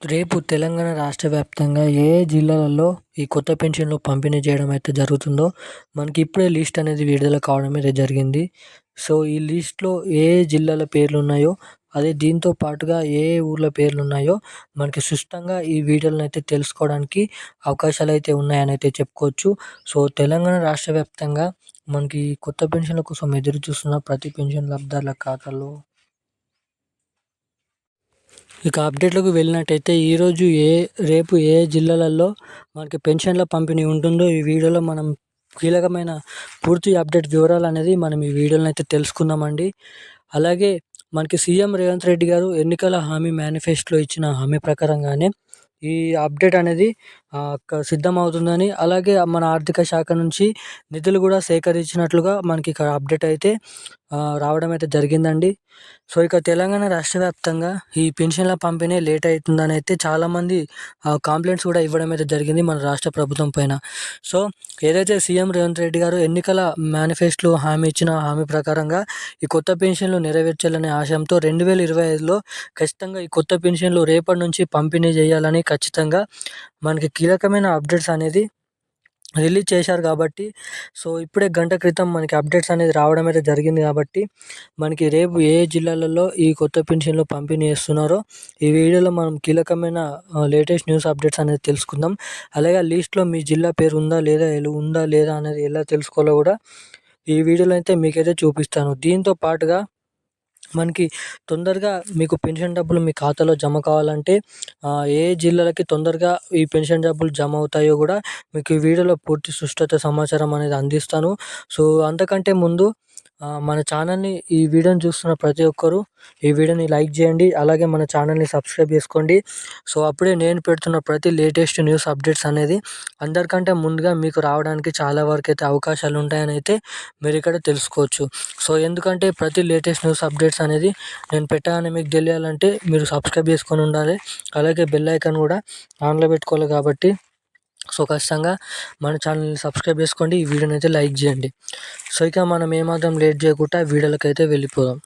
రేపు తెలంగాణ రాష్ట్ర వ్యాప్తంగా ఏ ఏ జిల్లాలలో ఈ కొత్త పెన్షన్లు పంపిణీ చేయడం అయితే జరుగుతుందో మనకి ఇప్పుడే లిస్ట్ అనేది విడుదల కావడం అయితే జరిగింది. సో, ఈ లిస్ట్‌లో ఏ ఏ జిల్లాల పేర్లు ఉన్నాయో, అదే దీంతో పాటుగా ఏ ఏ ఊర్ల పేర్లు ఉన్నాయో మనకి స్పష్టంగా ఈ వీడియోలో అయితే తెలుసుకోవడానికి అవకాశాలు అయితే ఉన్నాయని అయితే చెప్పుకోవచ్చు. సో, తెలంగాణ రాష్ట్ర వ్యాప్తంగా మనకి కొత్త పెన్షన్ల కోసం ఎదురు చూస్తున్న ప్రతి పెన్షన్ లబ్ధిదారుల ఖాతాలో ఇక అప్డేట్‌లోకి వెళ్ళినట్టయితే రేపు ఏ జిల్లాలలో మనకి పెన్షన్ల పంపిణీ ఉంటుందో ఈ వీడియోలో మనం కీలకమైన పూర్తి అప్డేట్ వివరాలనేది మనం ఈ వీడియోలో అయితే తెలుసుకుందామండి. అలాగే మనకి సీఎం రేవంత్ రెడ్డి గారు ఎన్నికల హామీ మేనిఫెస్టోలో ఇచ్చిన హామీ ప్రకారంగానే ఈ అప్డేట్ అనేది సిద్ధమవుతుందని, అలాగే మన ఆర్థిక శాఖ నుంచి నిధులు కూడా సేకరించినట్లుగా మనకి ఇక్కడ అప్డేట్ అయితే రావడం అయితే జరిగిందండి. సో, ఇక తెలంగాణ రాష్ట్ర వ్యాప్తంగా ఈ పెన్షన్ల పంపిణీ లేట్ అవుతుందని అయితే చాలామంది కంప్లెయింట్స్ కూడా ఇవ్వడం అయితే జరిగింది మన రాష్ట్ర ప్రభుత్వం పైన. సో, ఏదైతే సీఎం రేవంత్ రెడ్డి గారు ఎన్నికల మేనిఫెస్టోలో హామీ ఇచ్చిన హామీ ప్రకారంగా ఈ కొత్త పెన్షన్లు నెరవేర్చాలనే ఆశయంతో 2025లో ఖచ్చితంగా ఈ కొత్త పెన్షన్లు రేపటి నుంచి పంపిణీ చేయాలని ఖచ్చితంగా మనకి కీలకమైన అప్డేట్స్ అనేది రిలీజ్ చేశారు కాబట్టి, సో, ఇప్పుడే గంట క్రితం మనకి అప్డేట్స్ అనేది రావడం అయితే జరిగింది కాబట్టి, మనకి రేపు ఏ ఏ జిల్లాలలో ఈ కొత్త పెన్షన్లు పంపిణీ చేస్తున్నారో ఈ వీడియోలో మనం కీలకమైన లేటెస్ట్ న్యూస్ అప్డేట్స్ అనేది తెలుసుకుందాం. అలాగే ఆ లిస్ట్‌లో మీ జిల్లా పేరు ఉందా లేదా అనేది ఎలా తెలుసుకోవాలో కూడా ఈ వీడియోలో అయితే మీకైతే చూపిస్తాను. దీంతో పాటుగా మనకి తొందరగా మీకు పెన్షన్ డబ్బులు మీ ఖాతాలో జమ కావాలంటే ఏ జిల్లాలకి తొందరగా ఈ పెన్షన్ డబ్బులు జమ అవుతాయో కూడా మీకు ఈ వీడియోలో పూర్తి సుష్టత సమాచారం అనేది అందిస్తాను. సో, అంతకంటే ముందు మన ఛానల్‌ని ఈ వీడియోని చూస్తున్న ప్రతి ఒక్కరు ఈ వీడియోని లైక్ చేయండి. అలాగే మన ఛానల్‌ని సబ్స్క్రైబ్ చేసుకోండి. సో, అప్పుడే నేను పెడుతున్న ప్రతి లేటెస్ట్ న్యూస్ అప్డేట్స్ అనేది అందరికంటే ముందుగా మీకు రావడానికి చాలా వరకైతే అవకాశాలు ఉంటాయని అయితే మీరు ఇక్కడ తెలుసుకోవచ్చు. సో, ఎందుకంటే ప్రతి లేటెస్ట్ న్యూస్ అప్డేట్స్ అనేది నేను పెట్టగానే మీకు తెలియాలంటే మీరు సబ్స్క్రైబ్ చేసుకొని ఉండాలి. అలాగే బెల్ ఐకాన్ కూడా ఆన్‌లో పెట్టుకోవాలి కాబట్టి, సో, ఖచ్చితంగా మన ఛానల్‌ని సబ్స్క్రైబ్ చేసుకోండి. ఈ వీడియోని అయితే లైక్ చేయండి. సో, ఇక మనం ఏమాత్రం లేట్ చేయకుండా వీడియోలకైతే వెళ్ళిపోదాం.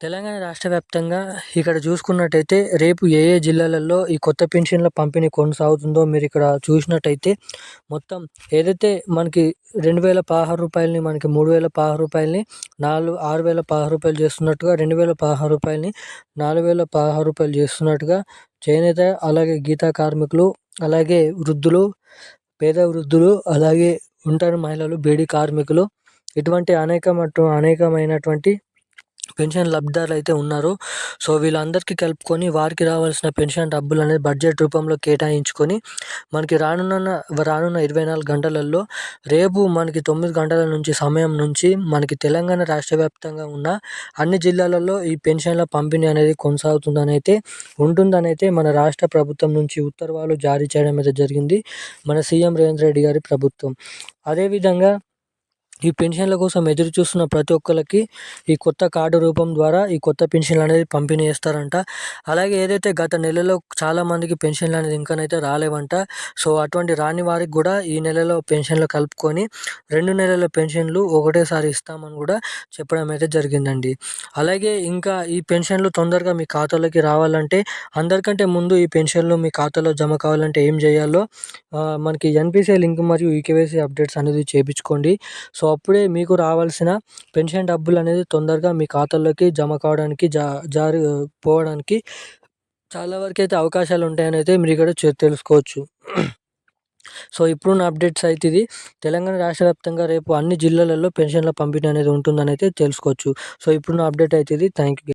తెలంగాణ రాష్ట్ర వ్యాప్తంగా ఇక్కడ చూసుకున్నట్టయితే రేపు ఏ ఏ జిల్లాలలో ఈ కొత్త పెన్షన్ల పంపిణీ కొనసాగుతుందో మీరు ఇక్కడ చూసినట్టయితే మొత్తం ఏదైతే మనకి రూ. 2016 మనకి రూ. 3016 రూ. 6,016 చేస్తున్నట్టుగా, రూ. 2016 రూ. 4,016 చేస్తున్నట్టుగా చేనేత, అలాగే గీతా కార్మికులు, అలాగే వృద్ధులు, పేద వృద్ధులు, అలాగే ఒంటరి మహిళలు, బీడీ కార్మికులు, ఇటువంటి అనేకమైనటువంటి పెన్షన్ లబ్ధిదారులు అయితే ఉన్నారు. సో, వీళ్ళందరికీ కలుపుకొని వారికి రావాల్సిన పెన్షన్ డబ్బులు అనేది బడ్జెట్ రూపంలో కేటాయించుకొని మనకి రానున్న 24 గంటలలో రేపు మనకి 9 గంటల నుంచి సమయం నుంచి మనకి తెలంగాణ రాష్ట్ర వ్యాప్తంగా ఉన్న అన్ని జిల్లాలలో ఈ పెన్షన్ల పంపిణీ అనేది ఉంటుందనైతే మన రాష్ట్ర ప్రభుత్వం నుంచి ఉత్తర్వులు జారీ చేయడం అయితే జరిగింది మన సీఎం రేవంత్ రెడ్డి గారి ప్రభుత్వం. అదేవిధంగా ఈ పెన్షన్ల కోసం ఎదురు చూస్తున్న ప్రతి ఒక్కరికి ఈ కొత్త కార్డు రూపం ద్వారా ఈ కొత్త పెన్షన్లు అనేది పంపిణీ చేస్తారంట. అలాగే ఏదైతే గత నెలలో చాలామందికి పెన్షన్లు అనేది ఇంకానైతే రాలేవంట. సో, అటువంటి రాని వారికి కూడా ఈ నెలలో పెన్షన్లు కలుపుకొని 2 నెలల పెన్షన్లు ఒకటేసారి ఇస్తామని కూడా చెప్పడం అయితే జరిగిందండి. అలాగే ఇంకా ఈ పెన్షన్లు తొందరగా మీ ఖాతాలోకి రావాలంటే, అందరికంటే ముందు ఈ పెన్షన్లు మీ ఖాతాలో జమ కావాలంటే ఏం చేయాలో మనకి ఎన్‌పీసీఐ లింక్ మరియు ఈకేవైసీ అప్డేట్స్ అనేది చేపించుకోండి. సో, అప్పుడే మీకు రావాల్సిన పెన్షన్ డబ్బులు అనేది తొందరగా మీ ఖాతాలోకి జమ కావడానికి జారీ పోవడానికి చాలా వరకైతే అవకాశాలు ఉంటాయని అయితే మీరు ఇక్కడ తెలుసుకోవచ్చు. సో, ఇప్పుడున్న అప్డేట్స్ అయితే ఇది. తెలంగాణ రాష్ట్ర వ్యాప్తంగా రేపు అన్ని జిల్లాలలో పెన్షన్ల పంపిణీ అనేది ఉంటుందని అయితే తెలుసుకోవచ్చు. సో, ఇప్పుడున్న అప్డేట్ అయితే ఇది. Thank you.